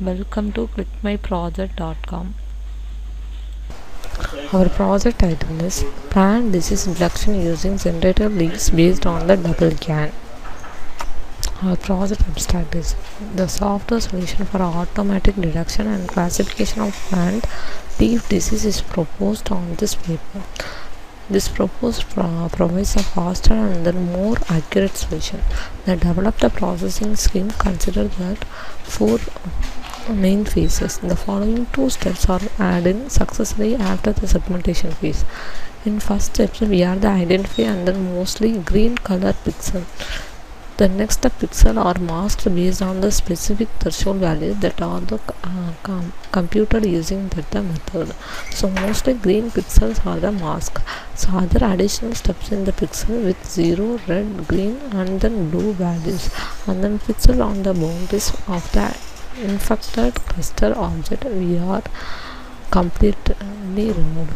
Welcome to ClickMyProject.com. Our project title is Plant Disease Detection Using Generative Leaves Based on the Double GAN. Our project abstract is the software solution for automatic detection and classification of plant leaf disease is proposed on this paper. This proposed provides a faster and then more accurate solution. The developed processing scheme considers that four main phases. The following two steps are added successively after the segmentation phase. In first steps, we are the identify and then mostly green color pixel. The next pixel are masked based on the specific threshold values that are computed using the method. So mostly green pixels are the mask. So other additional steps in the pixel with 0, red, green and then blue values, and then pixel on the boundaries of the infected cluster object we are completely removed.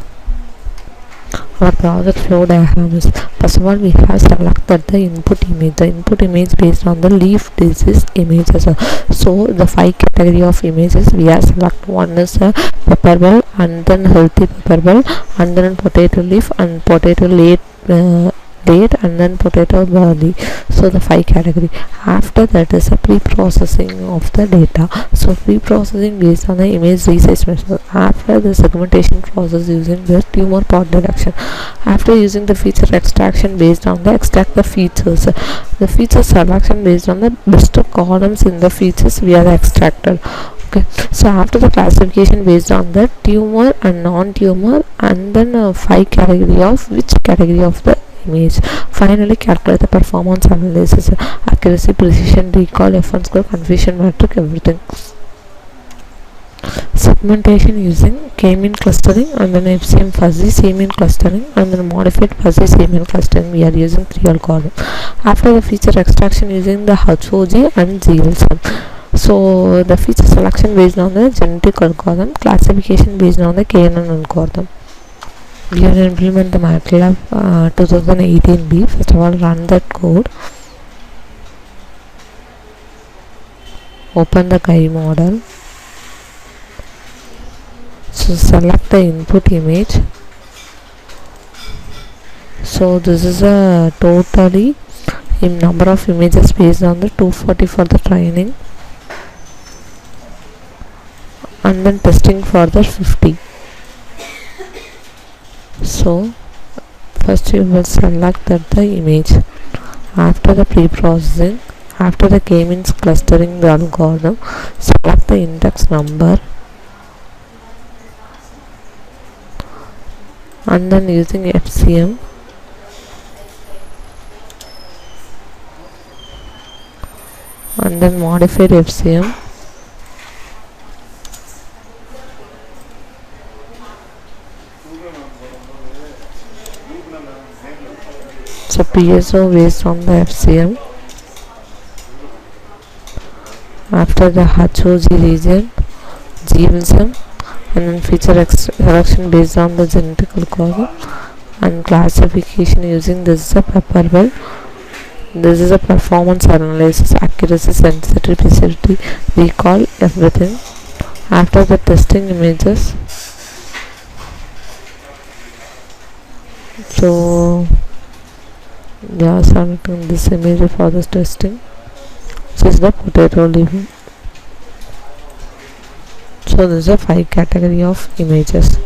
Our project flow diagram is, first of all, we have selected the input image. The input image based on the leaf disease images. So the 5 category of images we have select. One is a pepper bell and then healthy pepper bell and then potato leaf and potato late and then potato barley. So the 5 category. After that is a pre-processing of the data. So pre-processing based on the image resize method. After the segmentation process using the tumor part detection. After using the feature extraction based on the extract the features. The feature selection based on the best columns in the features we are extracted. Okay, so after the classification based on the tumor and non-tumor and then 5 category of which category of the image. Finally, calculate the performance analysis, accuracy, precision, recall, F1 score, confusion metric, everything. Segmentation using k-mean clustering and then FCM fuzzy C-mean clustering and then modified fuzzy C-mean clustering. We are using 3 algorithm. After the feature extraction using the Otsu and GLSum. So the feature selection based on the genetic algorithm, classification based on the KNN algorithm. We will implement the Matlab 2018B. First of all, run that code. Open the GUI model. So select the input image. So this is a totally in number of images based on the 240 for the training and then testing for the 50. So first you will select the image. After the pre-processing, after the k-means clustering the algorithm, select the index number and then using FCM and then modified FCM. So PSO based on the FCM. After the Otsu region, GLSum and then feature selection based on the genetic algorithm and classification using this is a pepper bell. This is a performance analysis, accuracy, sensitivity, recall, everything. After the testing images, so yeah, selecting this image for this testing. This is the potato leaf. So this is a 5 category of images.